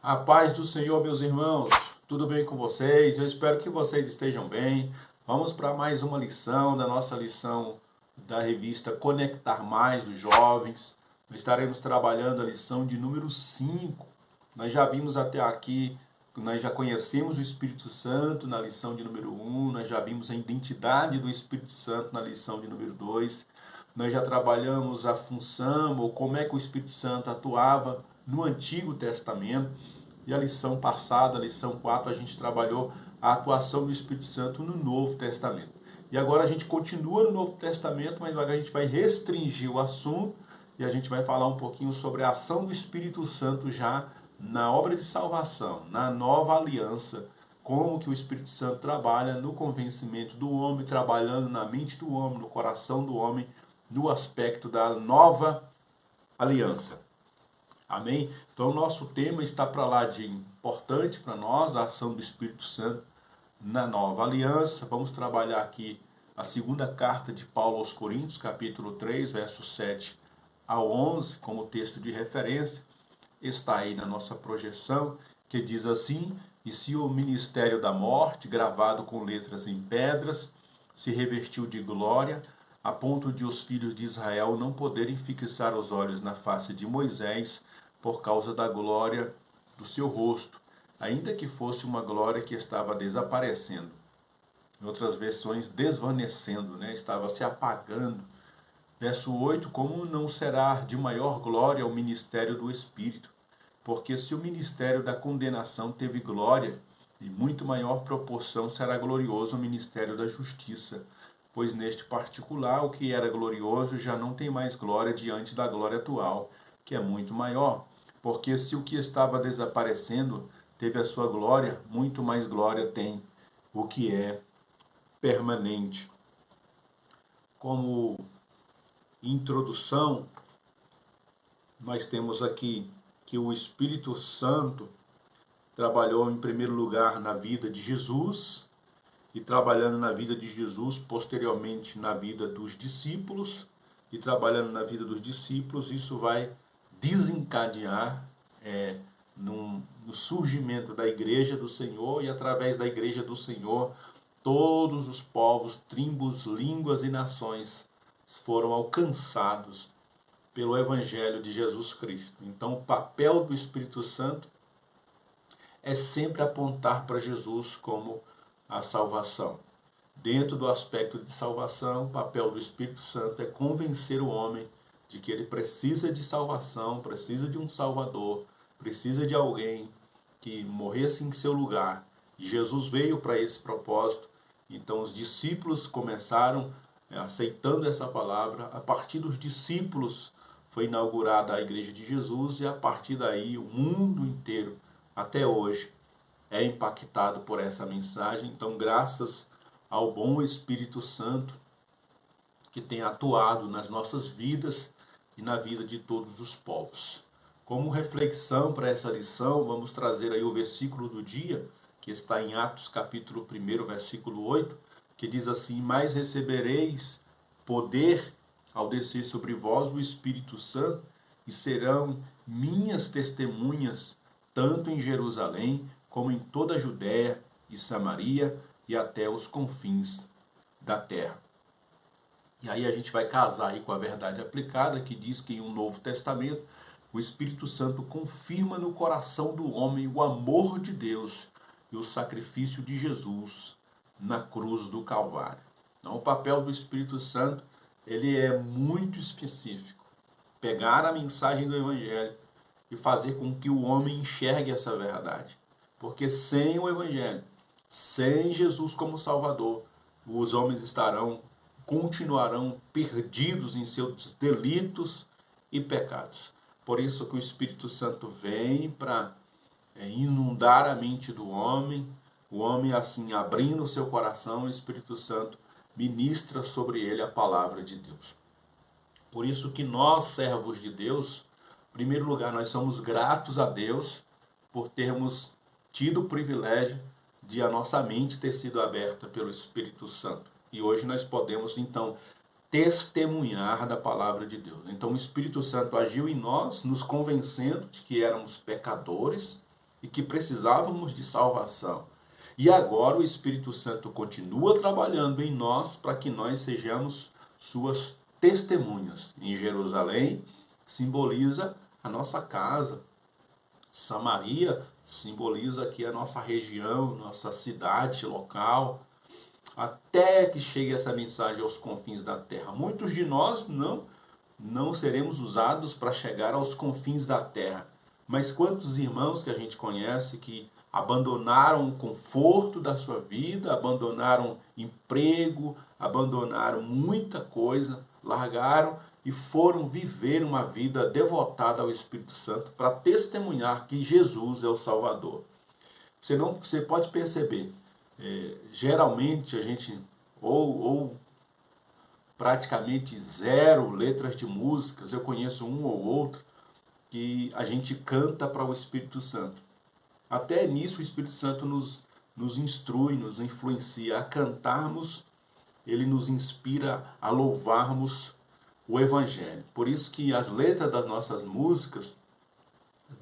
A paz do Senhor, meus irmãos, tudo bem com vocês? Eu espero que vocês estejam bem. Vamos para mais uma lição da nossa lição da revista Conectar Mais dos Jovens. Nós estaremos trabalhando a lição de número 5. Nós já vimos até aqui, nós já conhecemos o Espírito Santo na lição de número 1, nós já vimos a identidade do Espírito Santo na lição de número 2. Nós já trabalhamos a função ou como é que o Espírito Santo atuava no Antigo Testamento. E a lição passada, a lição 4, a gente trabalhou a atuação do Espírito Santo no Novo Testamento. E agora a gente continua no Novo Testamento, mas agora a gente vai restringir o assunto e a gente vai falar um pouquinho sobre a ação do Espírito Santo já na obra de salvação, na nova aliança, como que o Espírito Santo trabalha no convencimento do homem, trabalhando na mente do homem, no coração do homem, no aspecto da nova aliança. Amém? Então, o nosso tema está para lá de importante para nós, a ação do Espírito Santo na nova aliança. Vamos trabalhar aqui a segunda carta de Paulo aos Coríntios, capítulo 3, versos 7 ao 11, como texto de referência. Está aí na nossa projeção, que diz assim: e se o ministério da morte, gravado com letras em pedras, se revestiu de glória, a ponto de os filhos de Israel não poderem fixar os olhos na face de Moisés, por causa da glória do seu rosto, ainda que fosse uma glória que estava desaparecendo. Em outras versões, desvanecendo, estava se apagando. Verso 8, como não será de maior glória o ministério do Espírito? Porque se o ministério da condenação teve glória, em muito maior proporção será glorioso o ministério da justiça. Pois neste particular, o que era glorioso já não tem mais glória diante da glória atual, que é muito maior. Porque se o que estava desaparecendo teve a sua glória, muito mais glória tem o que é permanente. Como introdução, nós temos aqui que o Espírito Santo trabalhou em primeiro lugar na vida de Jesus, e trabalhando na vida de Jesus, posteriormente na vida dos discípulos, e trabalhando na vida dos discípulos, isso vai desencadear no surgimento da igreja do Senhor, e através da igreja do Senhor, todos os povos, tribos, línguas e nações foram alcançados pelo Evangelho de Jesus Cristo. Então, o papel do Espírito Santo é sempre apontar para Jesus como a salvação. Dentro do aspecto de salvação, o papel do Espírito Santo é convencer o homem de que ele precisa de salvação, precisa de um Salvador, precisa de alguém que morresse em seu lugar. E Jesus veio para esse propósito. Então os discípulos começaram aceitando essa palavra. A partir dos discípulos foi inaugurada a Igreja de Jesus, e a partir daí o mundo inteiro, até hoje, é impactado por essa mensagem. Então, graças ao bom Espírito Santo que tem atuado nas nossas vidas e na vida de todos os povos. Como reflexão para essa lição, vamos trazer aí o versículo do dia, que está em Atos capítulo 1, versículo 8, que diz assim: mas recebereis poder ao descer sobre vós o Espírito Santo, e serão minhas testemunhas, tanto em Jerusalém, como em toda a Judéia e Samaria, e até os confins da terra. E aí a gente vai casar aí com a verdade aplicada, que diz que em um Novo Testamento, o Espírito Santo confirma no coração do homem o amor de Deus e o sacrifício de Jesus na cruz do Calvário. Então, o papel do Espírito Santo, ele é muito específico. Pegar a mensagem do Evangelho e fazer com que o homem enxergue essa verdade. Porque sem o Evangelho, sem Jesus como Salvador, os homens continuarão perdidos em seus delitos e pecados. Por isso que o Espírito Santo vem para inundar a mente do homem. O homem, assim, abrindo o seu coração, o Espírito Santo ministra sobre ele a palavra de Deus. Por isso que nós, servos de Deus, em primeiro lugar, nós somos gratos a Deus por termos tido o privilégio de a nossa mente ter sido aberta pelo Espírito Santo. E hoje nós podemos, então, testemunhar da palavra de Deus. Então o Espírito Santo agiu em nós, nos convencendo de que éramos pecadores e que precisávamos de salvação. E agora o Espírito Santo continua trabalhando em nós para que nós sejamos suas testemunhas. Em Jerusalém simboliza a nossa casa. Samaria simboliza aqui a nossa região, nossa cidade local, até que chegue essa mensagem aos confins da terra. Muitos de nós não seremos usados para chegar aos confins da terra. Mas quantos irmãos que a gente conhece que abandonaram o conforto da sua vida, abandonaram emprego, abandonaram muita coisa, largaram e foram viver uma vida devotada ao Espírito Santo para testemunhar que Jesus é o Salvador. Você pode perceber, geralmente a gente, ou praticamente zero letras de músicas, eu conheço um ou outro, que a gente canta para o Espírito Santo. Até nisso o Espírito Santo nos instrui, nos influencia a cantarmos, ele nos inspira a louvarmos o Evangelho. Por isso que as letras das nossas músicas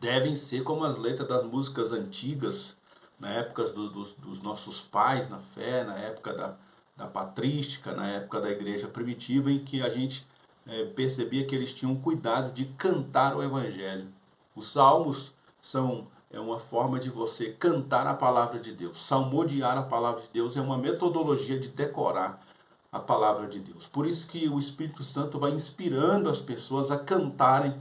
devem ser como as letras das músicas antigas, na época dos nossos pais na fé, na época da patrística, na época da igreja primitiva, em que a gente percebia que eles tinham cuidado de cantar o Evangelho. Os salmos é uma forma de você cantar a palavra de Deus. Salmodiar a palavra de Deus é uma metodologia de decorar a palavra de Deus. Por isso que o Espírito Santo vai inspirando as pessoas a cantarem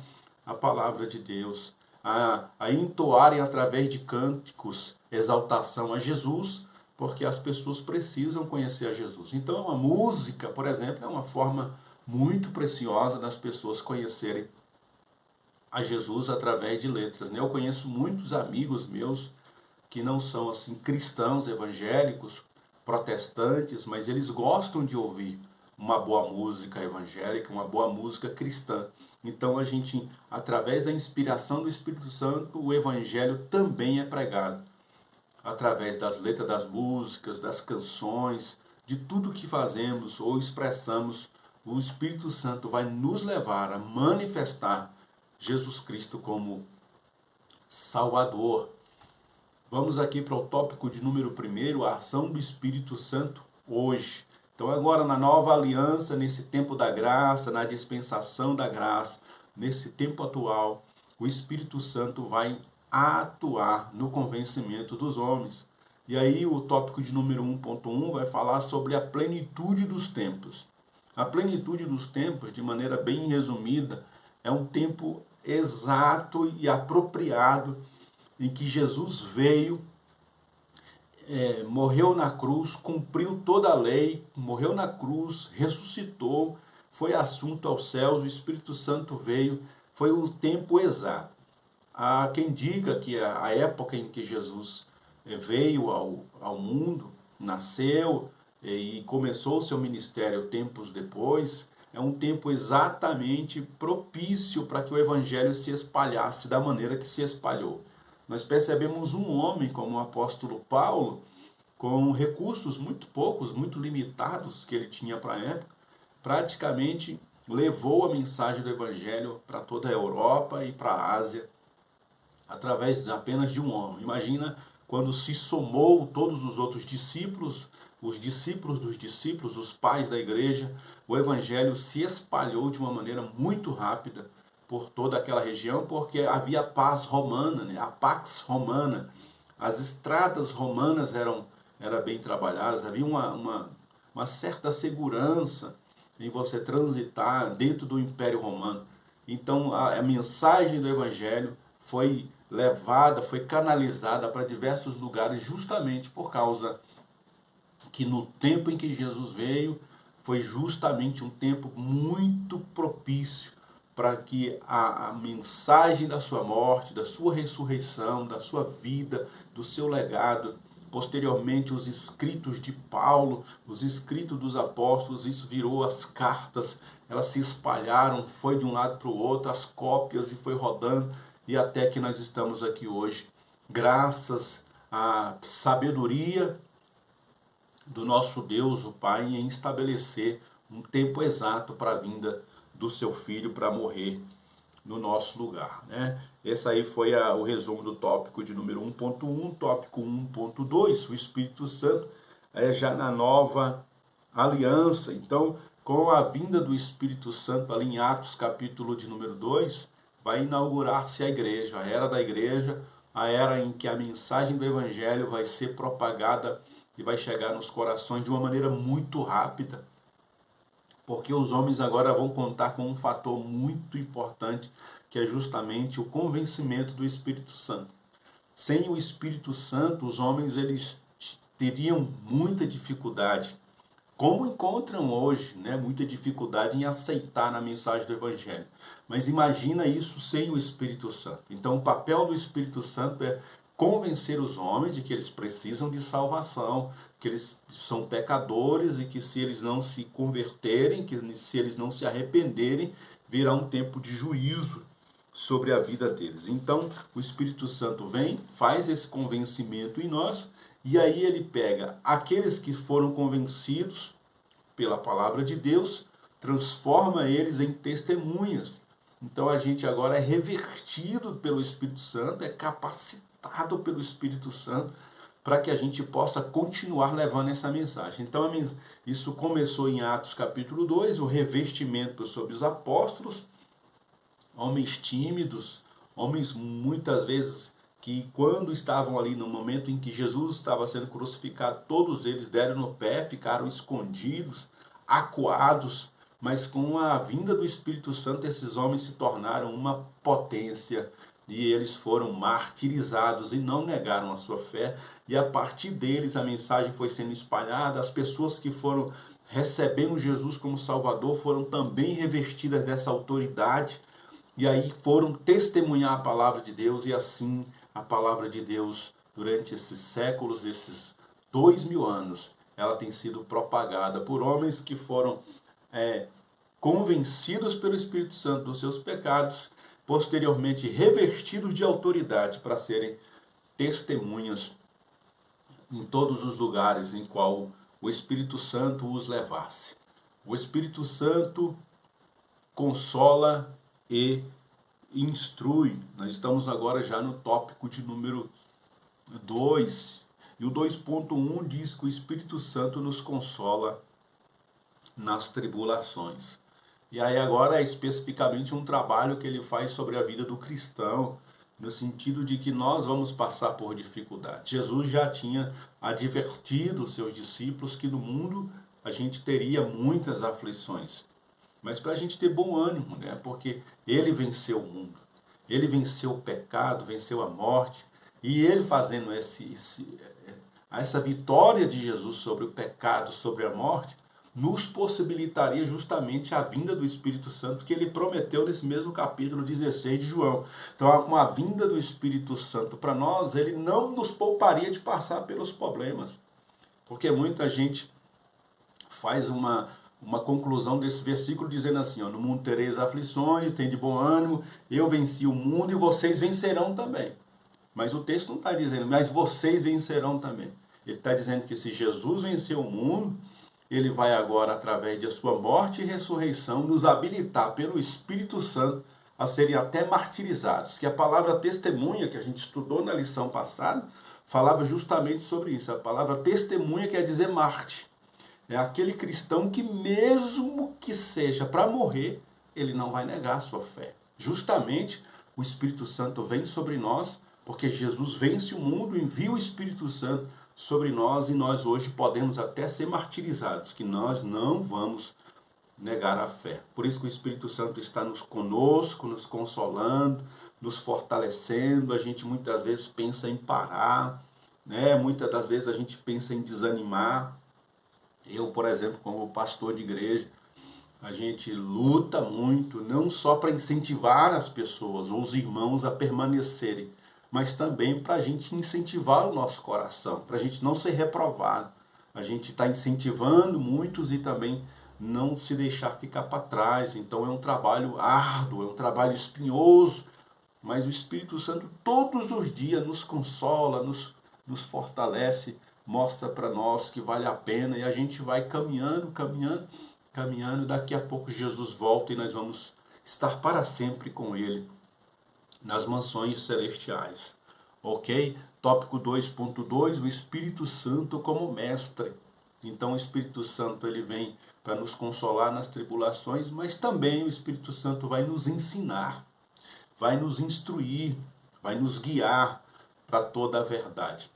a palavra de Deus, a entoarem através de cânticos exaltação a Jesus, porque as pessoas precisam conhecer a Jesus. Então, a música, por exemplo, é uma forma muito preciosa das pessoas conhecerem a Jesus através de letras. Eu conheço muitos amigos meus que não são assim cristãos evangélicos, protestantes, mas eles gostam de ouvir uma boa música evangélica, uma boa música cristã. Então a gente, através da inspiração do Espírito Santo, o Evangelho também é pregado. Através das letras das músicas, das canções, de tudo que fazemos ou expressamos, o Espírito Santo vai nos levar a manifestar Jesus Cristo como Salvador. Vamos aqui para o tópico de número 1, a ação do Espírito Santo hoje. Então agora na nova aliança, nesse tempo da graça, na dispensação da graça, nesse tempo atual, o Espírito Santo vai atuar no convencimento dos homens. E aí o tópico de número 1.1 vai falar sobre a plenitude dos tempos. A plenitude dos tempos, de maneira bem resumida, é um tempo exato e apropriado em que Jesus veio, morreu na cruz, cumpriu toda a lei, morreu na cruz, ressuscitou, foi assunto aos céus, o Espírito Santo veio, foi o tempo exato. Há quem diga que a época em que Jesus veio ao mundo, nasceu e começou o seu ministério tempos depois, é um tempo exatamente propício para que o Evangelho se espalhasse da maneira que se espalhou. Nós percebemos um homem como o apóstolo Paulo, com recursos muito poucos, muito limitados que ele tinha para a época, praticamente levou a mensagem do Evangelho para toda a Europa e para a Ásia, através apenas de um homem. Imagina quando se somou todos os outros discípulos, os discípulos dos discípulos, os pais da igreja, o Evangelho se espalhou de uma maneira muito rápida por toda aquela região, porque havia paz romana, né? A Pax Romana, as estradas romanas eram bem trabalhadas, havia uma certa segurança em você transitar dentro do Império Romano. Então a mensagem do Evangelho foi levada, foi canalizada para diversos lugares justamente por causa que no tempo em que Jesus veio, foi justamente um tempo muito propício para que a mensagem da sua morte, da sua ressurreição, da sua vida, do seu legado, posteriormente os escritos de Paulo, os escritos dos apóstolos, isso virou as cartas, elas se espalharam, foi de um lado para o outro, as cópias, e foi rodando, e até que nós estamos aqui hoje, graças à sabedoria do nosso Deus, o Pai, em estabelecer um tempo exato para a vinda do seu Filho para morrer no nosso lugar, né? Esse aí foi o resumo do tópico de número 1.1, tópico 1.2, o Espírito Santo é já na nova aliança. Então, com a vinda do Espírito Santo ali em Atos capítulo de número 2, vai inaugurar-se a igreja, a era da igreja, a era em que a mensagem do Evangelho vai ser propagada e vai chegar nos corações de uma maneira muito rápida, porque os homens agora vão contar com um fator muito importante, que é justamente o convencimento do Espírito Santo. Sem o Espírito Santo, os homens eles teriam muita dificuldade, como encontram hoje, né, muita dificuldade em aceitar a mensagem do Evangelho. Mas imagina isso sem o Espírito Santo. Então o papel do Espírito Santo é convencer os homens de que eles precisam de salvação, que eles são pecadores e que se eles não se converterem, que se eles não se arrependerem, virá um tempo de juízo sobre a vida deles. Então, o Espírito Santo vem, faz esse convencimento em nós, e aí ele pega aqueles que foram convencidos pela palavra de Deus, transforma eles em testemunhas. Então, a gente agora é revertido pelo Espírito Santo, é capacitado pelo Espírito Santo, para que a gente possa continuar levando essa mensagem. Então, isso começou em Atos capítulo 2, o revestimento sobre os apóstolos, homens tímidos, homens muitas vezes que quando estavam ali no momento em que Jesus estava sendo crucificado, todos eles deram no pé, ficaram escondidos, acuados, mas com a vinda do Espírito Santo esses homens se tornaram uma potência e eles foram martirizados e não negaram a sua fé, e a partir deles a mensagem foi sendo espalhada, as pessoas que foram recebendo Jesus como Salvador foram também revestidas dessa autoridade, e aí foram testemunhar a palavra de Deus, e assim a palavra de Deus, durante esses séculos, esses 2000 anos, ela tem sido propagada por homens que foram convencidos pelo Espírito Santo dos seus pecados, posteriormente revestidos de autoridade para serem testemunhas em todos os lugares em qual o Espírito Santo os levasse. O Espírito Santo consola e instrui. Nós estamos agora já no tópico de número 2. E o 2.1 diz que o Espírito Santo nos consola nas tribulações. E aí agora é especificamente um trabalho que ele faz sobre a vida do cristão, no sentido de que nós vamos passar por dificuldade. Jesus já tinha advertido os seus discípulos que no mundo a gente teria muitas aflições. Mas para a gente ter bom ânimo, né? Porque ele venceu o mundo, ele venceu o pecado, venceu a morte, e ele fazendo essa vitória de Jesus sobre o pecado, sobre a morte, nos possibilitaria justamente a vinda do Espírito Santo que ele prometeu nesse mesmo capítulo 16 de João. Então, com a vinda do Espírito Santo para nós, ele não nos pouparia de passar pelos problemas. Porque muita gente faz uma conclusão desse versículo dizendo assim, ó, no mundo tereis aflições, tem de bom ânimo, eu venci o mundo e vocês vencerão também. Mas o texto não está dizendo, mas vocês vencerão também. Ele está dizendo que se Jesus venceu o mundo, ele vai agora, através de sua morte e ressurreição, nos habilitar pelo Espírito Santo a serem até martirizados. Que a palavra testemunha, que a gente estudou na lição passada, falava justamente sobre isso. A palavra testemunha quer dizer mártir. É aquele cristão que, mesmo que seja para morrer, ele não vai negar a sua fé. Justamente, o Espírito Santo vem sobre nós, porque Jesus vence o mundo, envia o Espírito Santo sobre nós, e nós hoje podemos até ser martirizados, que nós não vamos negar a fé. Por isso que o Espírito Santo está conosco, nos consolando, nos fortalecendo. A gente muitas vezes pensa em parar, né? Muitas das vezes a gente pensa em desanimar. Eu, por exemplo, como pastor de igreja, a gente luta muito, não só para incentivar as pessoas ou os irmãos a permanecerem, mas também para a gente incentivar o nosso coração, para a gente não ser reprovado. A gente está incentivando muitos e também não se deixar ficar para trás. Então é um trabalho árduo, é um trabalho espinhoso, mas o Espírito Santo todos os dias nos consola, nos fortalece, mostra para nós que vale a pena, e a gente vai caminhando, daqui a pouco Jesus volta e nós vamos estar para sempre com Ele nas mansões celestiais. Ok? Tópico 2.2, o Espírito Santo como mestre. Então o Espírito Santo ele vem para nos consolar nas tribulações, mas também o Espírito Santo vai nos ensinar, vai nos instruir, vai nos guiar para toda a verdade.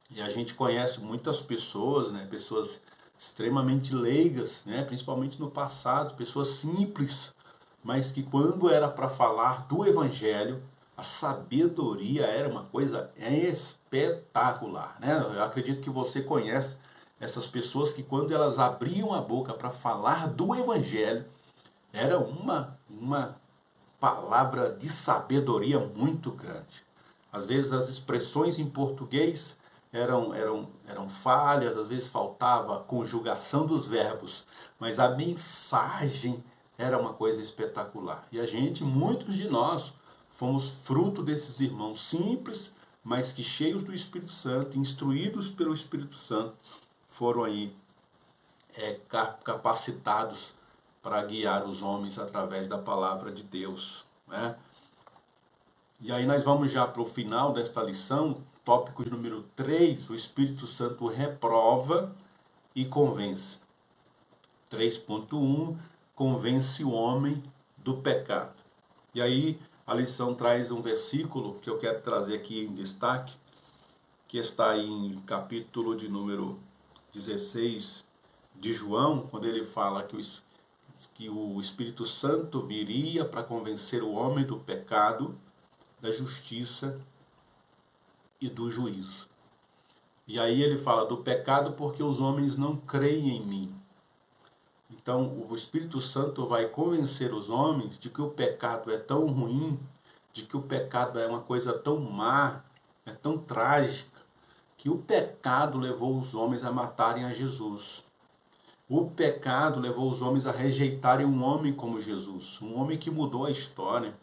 E a gente conhece muitas pessoas, né, pessoas extremamente leigas, né, principalmente no passado, pessoas simples, mas que quando era para falar do Evangelho, a sabedoria era uma coisa espetacular, né? Eu acredito que você conhece essas pessoas que quando elas abriam a boca para falar do Evangelho, era uma palavra de sabedoria muito grande. Às vezes as expressões em português eram falhas, às vezes faltava a conjugação dos verbos, mas a mensagem era uma coisa espetacular. E a gente, muitos de nós, fomos fruto desses irmãos simples, mas que cheios do Espírito Santo, instruídos pelo Espírito Santo, foram aí capacitados para guiar os homens através da palavra de Deus, né? E aí nós vamos já para o final desta lição, tópico número 3, o Espírito Santo reprova e convence. 3.1, convence o homem do pecado. E aí a lição traz um versículo que eu quero trazer aqui em destaque, que está em capítulo de número 16 de João, quando ele fala que o Espírito Santo viria para convencer o homem do pecado, da justiça e do juízo. E aí ele fala do pecado porque os homens não creem em mim. Então o Espírito Santo vai convencer os homens de que o pecado é tão ruim, de que o pecado é uma coisa tão má, é tão trágica, que o pecado levou os homens a matarem a Jesus. O pecado levou os homens a rejeitarem um homem como Jesus, um homem que mudou a história,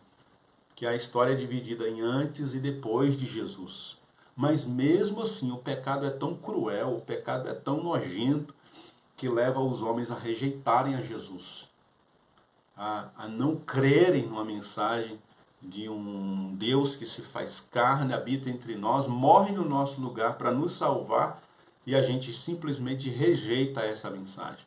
que a história é dividida em antes e depois de Jesus. Mas mesmo assim, o pecado é tão cruel, o pecado é tão nojento, que leva os homens a rejeitarem a Jesus, a não crerem numa mensagem de um Deus que se faz carne, habita entre nós, morre no nosso lugar para nos salvar, e a gente simplesmente rejeita essa mensagem.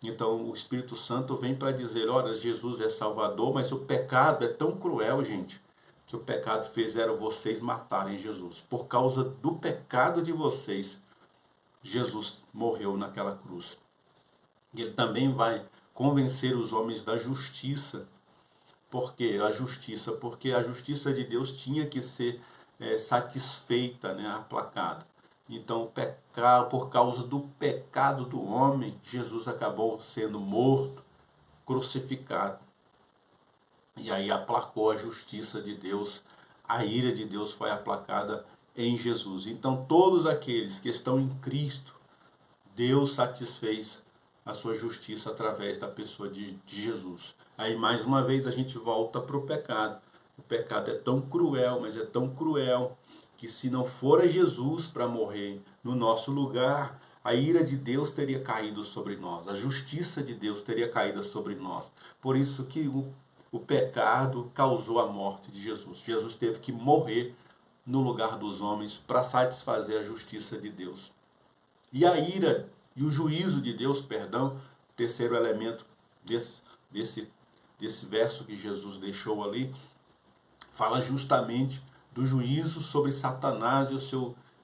Então o Espírito Santo vem para dizer, olha, Jesus é Salvador, mas o pecado é tão cruel, gente, que o pecado fizeram vocês matarem Jesus. Por causa do pecado de vocês, Jesus morreu naquela cruz. E ele também vai convencer os homens da justiça. Por quê? Porque a justiça de Deus tinha que ser satisfeita, né, aplacada. Então, por causa do pecado do homem, Jesus acabou sendo morto, crucificado. E aí aplacou a justiça de Deus, a ira de Deus foi aplacada em Jesus. Então, todos aqueles que estão em Cristo, Deus satisfez a sua justiça através da pessoa de Jesus. Aí, mais uma vez, a gente volta para o pecado. O pecado é tão cruel, mas é tão cruel, que se não for Jesus para morrer no nosso lugar, a ira de Deus teria caído sobre nós, a justiça de Deus teria caído sobre nós. Por isso que o pecado causou a morte de Jesus. Jesus teve que morrer no lugar dos homens para satisfazer a justiça de Deus. E a ira e o juízo de Deus, perdão, terceiro elemento desse verso que Jesus deixou ali, fala justamente do juízo sobre Satanás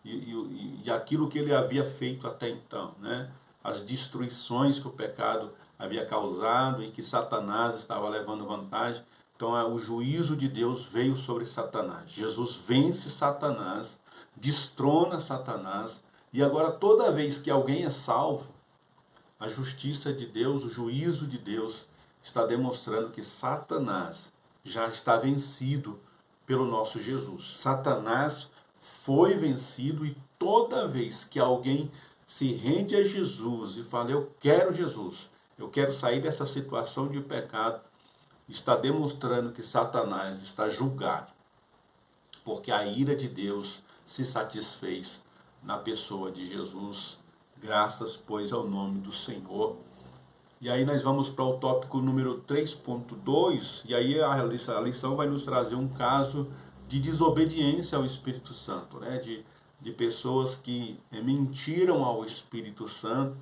e aquilo que ele havia feito até então, né? As destruições que o pecado havia causado e que Satanás estava levando vantagem. Então o juízo de Deus veio sobre Satanás. Jesus vence Satanás, destrona Satanás, e agora toda vez que alguém é salvo, a justiça de Deus, o juízo de Deus está demonstrando que Satanás já está vencido pelo nosso Jesus. Satanás foi vencido, e toda vez que alguém se rende a Jesus e fala, eu quero Jesus, eu quero sair dessa situação de pecado, está demonstrando que Satanás está julgado, porque a ira de Deus se satisfez na pessoa de Jesus. Graças, pois, ao nome do Senhor. E aí nós vamos para o tópico número 3.2, e aí a lição vai nos trazer um caso de desobediência ao Espírito Santo, né? De pessoas que mentiram ao Espírito Santo,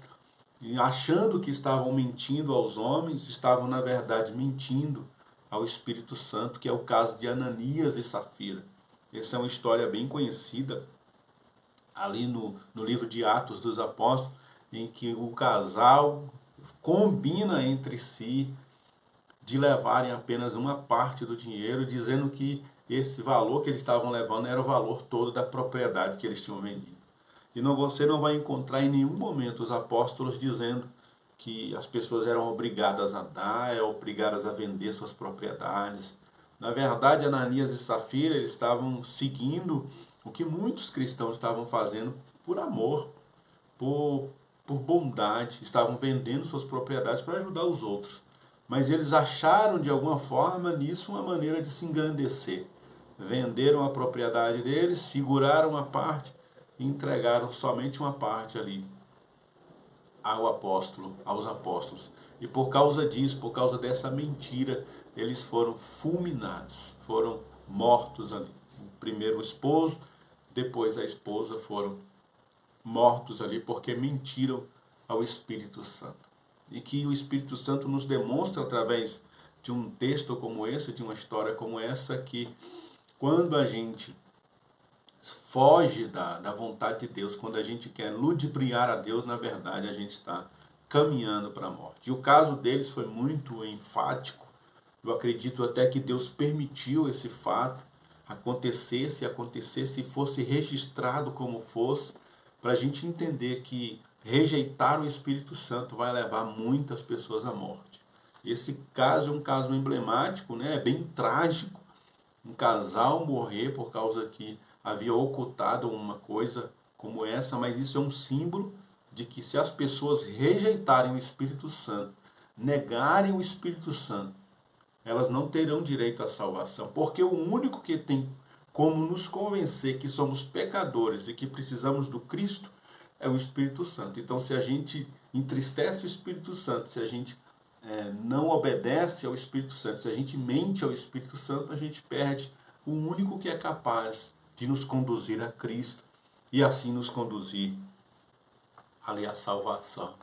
e achando que estavam mentindo aos homens, estavam na verdade mentindo ao Espírito Santo, que é o caso de Ananias e Safira. Essa é uma história bem conhecida ali no livro de Atos dos Apóstolos, em que o casal combina entre si de levarem apenas uma parte do dinheiro, dizendo que esse valor que eles estavam levando era o valor todo da propriedade que eles tinham vendido. E você não vai encontrar em nenhum momento os apóstolos dizendo que as pessoas eram obrigadas a dar, obrigadas a vender suas propriedades. Na verdade, Ananias e Safira, eles estavam seguindo o que muitos cristãos estavam fazendo por amor, por bondade, estavam vendendo suas propriedades para ajudar os outros. Mas eles acharam de alguma forma nisso uma maneira de se engrandecer. Venderam a propriedade deles, seguraram uma parte e entregaram somente uma parte ali aos apóstolos. E por causa disso, por causa dessa mentira, eles foram fulminados, foram mortos ali. Primeiro o esposo, depois a esposa foram mortos ali porque mentiram ao Espírito Santo. E que o Espírito Santo nos demonstra através de um texto como esse, de uma história como essa, que quando a gente foge da vontade de Deus, quando a gente quer ludibriar a Deus, na verdade a gente está caminhando para a morte. E o caso deles foi muito enfático. Eu acredito até que Deus permitiu esse fato acontecesse e fosse registrado como fosse, para a gente entender que rejeitar o Espírito Santo vai levar muitas pessoas à morte. Esse caso é um caso emblemático, né? É bem trágico, um casal morrer por causa que havia ocultado uma coisa como essa, mas isso é um símbolo de que se as pessoas rejeitarem o Espírito Santo, negarem o Espírito Santo, elas não terão direito à salvação, porque o único que tem como nos convencer que somos pecadores e que precisamos do Cristo é o Espírito Santo. Então, se a gente entristece o Espírito Santo, se a gente não obedece ao Espírito Santo, se a gente mente ao Espírito Santo, a gente perde o único que é capaz de nos conduzir a Cristo e assim nos conduzir ali à salvação.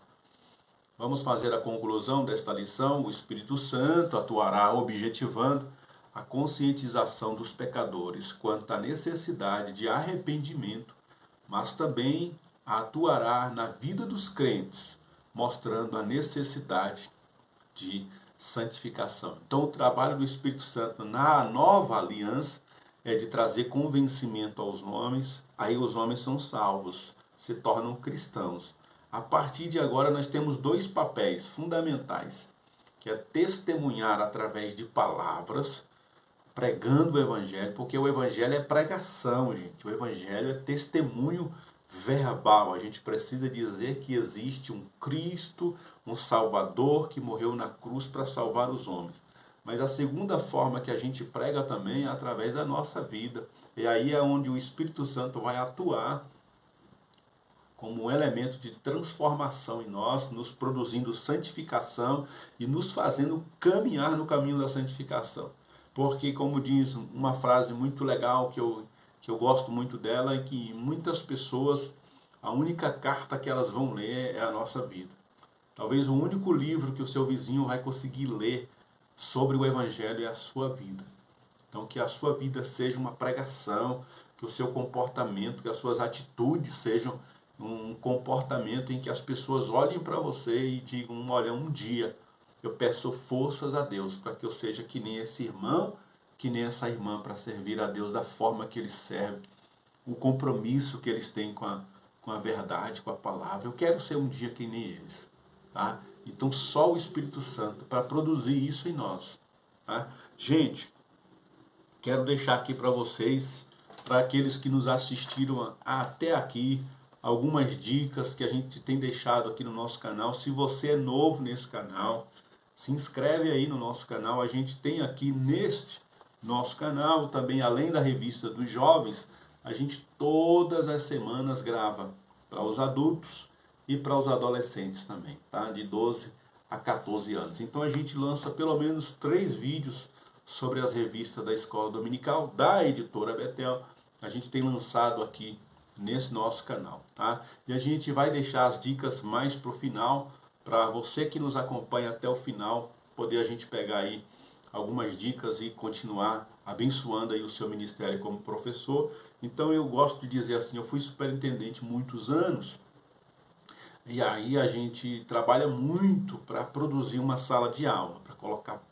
Vamos fazer a conclusão desta lição. O Espírito Santo atuará objetivando a conscientização dos pecadores quanto à necessidade de arrependimento, mas também atuará na vida dos crentes, mostrando a necessidade de santificação. Então, o trabalho do Espírito Santo na nova aliança é de trazer convencimento aos homens, aí os homens são salvos, se tornam cristãos. A partir de agora nós temos dois papéis fundamentais, que é testemunhar através de palavras, pregando o Evangelho, porque o Evangelho é pregação, gente. O Evangelho é testemunho verbal. A gente precisa dizer que existe um Cristo, um Salvador que morreu na cruz para salvar os homens. Mas a segunda forma que a gente prega também é através da nossa vida. E aí é onde o Espírito Santo vai atuar como um elemento de transformação em nós, nos produzindo santificação e nos fazendo caminhar no caminho da santificação. Porque, como diz uma frase muito legal que eu gosto muito dela, é que muitas pessoas, a única carta que elas vão ler é a nossa vida. Talvez o único livro que o seu vizinho vai conseguir ler sobre o Evangelho é a sua vida. Então, que a sua vida seja uma pregação, que o seu comportamento, que as suas atitudes sejam um comportamento em que as pessoas olhem para você e digam, olha, um dia eu peço forças a Deus para que eu seja que nem esse irmão, que nem essa irmã, para servir a Deus da forma que eles servem, o compromisso que eles têm com a verdade, com a palavra. Eu quero ser um dia que nem eles. Tá? Então só o Espírito Santo para produzir isso em nós. Tá? Gente, quero deixar aqui para vocês, para aqueles que nos assistiram até aqui, algumas dicas que a gente tem deixado aqui no nosso canal. Se você é novo nesse canal, se inscreve aí no nosso canal. A gente tem aqui neste nosso canal, também além da revista dos jovens, a gente todas as semanas grava para os adultos e para os adolescentes também, tá? De 12 a 14 anos. Então a gente lança pelo menos 3 vídeos sobre as revistas da Escola Dominical, da Editora Betel. A gente tem lançado aqui nesse nosso canal, tá? E a gente vai deixar as dicas mais para o final, para você que nos acompanha até o final, poder a gente pegar aí algumas dicas e continuar abençoando aí o seu ministério como professor. Então eu gosto de dizer assim, eu fui superintendente muitos anos, e aí a gente trabalha muito para produzir uma sala de aula, para colocar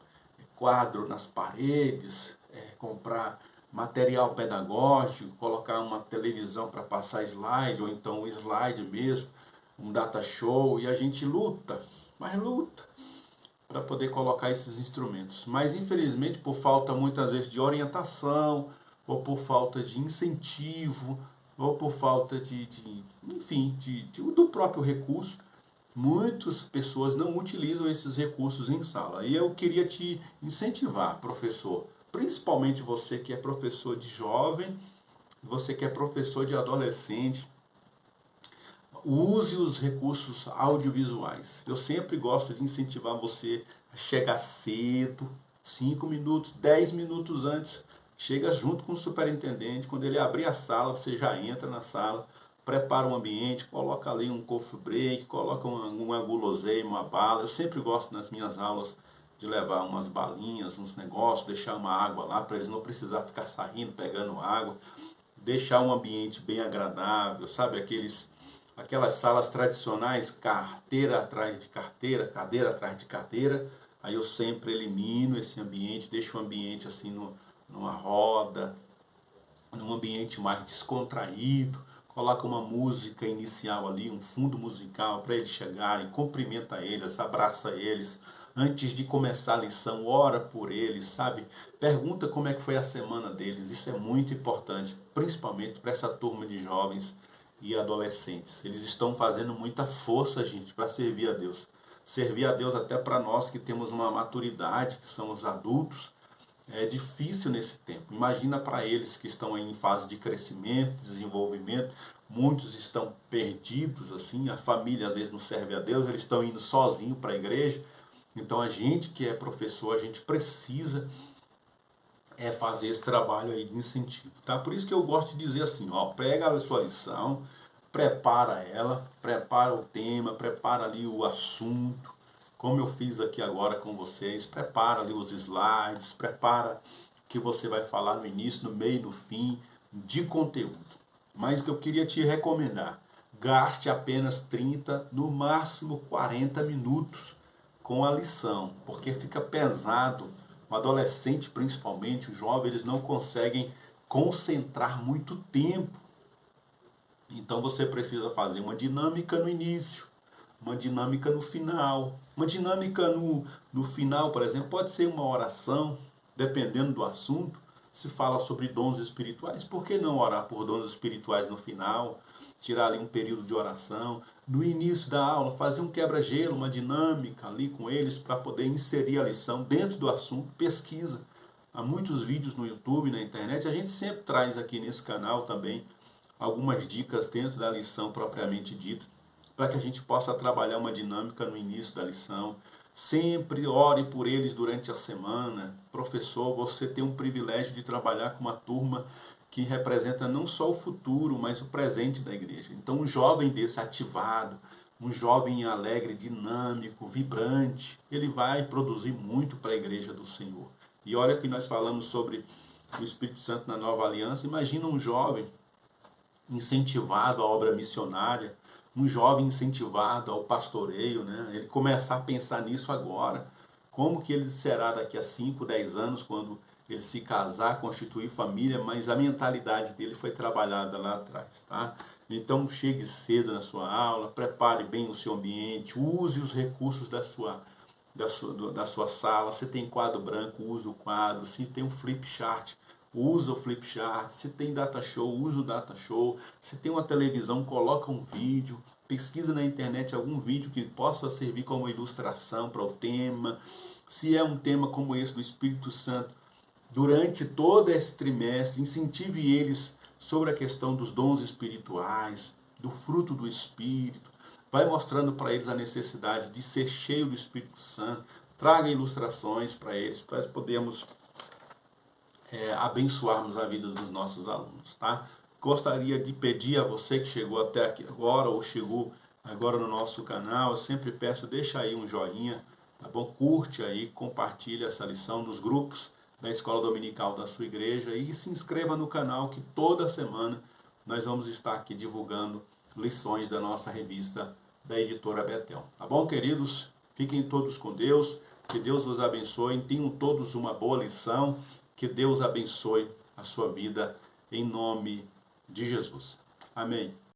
quadro nas paredes, comprar material pedagógico, colocar uma televisão para passar slide, ou então um slide mesmo, um data show, e a gente luta, mas luta, para poder colocar esses instrumentos. Mas infelizmente por falta muitas vezes de orientação, ou por falta de incentivo, ou por falta enfim, do próprio recurso, muitas pessoas não utilizam esses recursos em sala. E eu queria te incentivar, professor, principalmente você que é professor de jovem, você que é professor de adolescente, use os recursos audiovisuais. Eu sempre gosto de incentivar você a chegar cedo, 5 minutos, 10 minutos antes. Chega junto com o superintendente, quando ele abrir a sala, você já entra na sala, prepara o ambiente, coloca ali um coffee break, coloca uma guloseima, uma bala. Eu sempre gosto nas minhas aulas de levar umas balinhas, uns negócios, deixar uma água lá para eles não precisar ficar saindo, pegando água, deixar um ambiente bem agradável, sabe, aquelas salas tradicionais, carteira atrás de carteira, cadeira atrás de cadeira. Aí eu sempre elimino esse ambiente, deixo o ambiente assim numa roda, num ambiente mais descontraído, coloca uma música inicial ali, um fundo musical para eles chegarem, cumprimenta eles, abraça eles, antes de começar a lição, ora por eles, sabe? Pergunta como é que foi a semana deles, isso é muito importante, principalmente para essa turma de jovens e adolescentes. Eles estão fazendo muita força, gente, para servir a Deus. Servir a Deus até para nós que temos uma maturidade, que somos adultos, é difícil nesse tempo. Imagina para eles que estão aí em fase de crescimento, desenvolvimento, muitos estão perdidos, assim, a família às vezes não serve a Deus, eles estão indo sozinhos para a igreja. Então a gente que é professor, a gente precisa fazer esse trabalho aí de incentivo, tá? Por isso que eu gosto de dizer assim, ó, pega a sua lição, prepara ela, prepara o tema, prepara ali o assunto, como eu fiz aqui agora com vocês, prepara ali os slides, prepara o que você vai falar no início, no meio, no fim, de conteúdo. Mas que eu queria te recomendar, gaste apenas 30, no máximo 40 minutos com a lição, porque fica pesado. O adolescente, principalmente, o jovem, eles não conseguem concentrar muito tempo. Então você precisa fazer uma dinâmica no início, uma dinâmica no final. Uma dinâmica no final, por exemplo, pode ser uma oração, dependendo do assunto. Se fala sobre dons espirituais, por que não orar por dons espirituais no final? Tirar ali um período de oração. No início da aula, fazer um quebra-gelo, uma dinâmica ali com eles para poder inserir a lição dentro do assunto. Pesquisa. Há muitos vídeos no YouTube, na internet. A gente sempre traz aqui nesse canal também algumas dicas dentro da lição propriamente dita, para que a gente possa trabalhar uma dinâmica no início da lição. Sempre ore por eles durante a semana. Professor, você tem um privilégio de trabalhar com uma turma que representa não só o futuro, mas o presente da igreja. Então um jovem desse ativado, um jovem alegre, dinâmico, vibrante, ele vai produzir muito para a igreja do Senhor. E olha que nós falamos sobre o Espírito Santo na Nova Aliança. Imagina um jovem incentivado à obra missionária, um jovem incentivado ao pastoreio, né? Ele começar a pensar nisso agora. Como que ele será daqui a 5, 10 anos, quando ele se casar, constituir família, mas a mentalidade dele foi trabalhada lá atrás, tá? Então chegue cedo na sua aula, prepare bem o seu ambiente, use os recursos da sua sala. Se tem quadro branco, use o quadro. Se tem um flip chart, usa o flip chart. Se tem data show, usa o data show. Se tem uma televisão, coloca um vídeo. Pesquisa na internet algum vídeo que possa servir como ilustração para o tema. Se é um tema como esse do Espírito Santo, durante todo esse trimestre, incentive eles sobre a questão dos dons espirituais, do fruto do Espírito. vai mostrando para eles a necessidade de ser cheio do Espírito Santo, traga ilustrações para eles, para podermos abençoarmos a vida dos nossos alunos, tá? Gostaria de pedir a você que chegou até aqui agora, ou chegou agora no nosso canal, eu sempre peço, deixa aí um joinha, tá bom? Curte aí, compartilha essa lição nos grupos da Escola Dominical da sua igreja e se inscreva no canal, que toda semana nós vamos estar aqui divulgando lições da nossa revista da editora Betel. Tá bom, queridos? Fiquem todos com Deus, que Deus os abençoe, tenham todos uma boa lição, que Deus abençoe a sua vida, em nome de Jesus. Amém.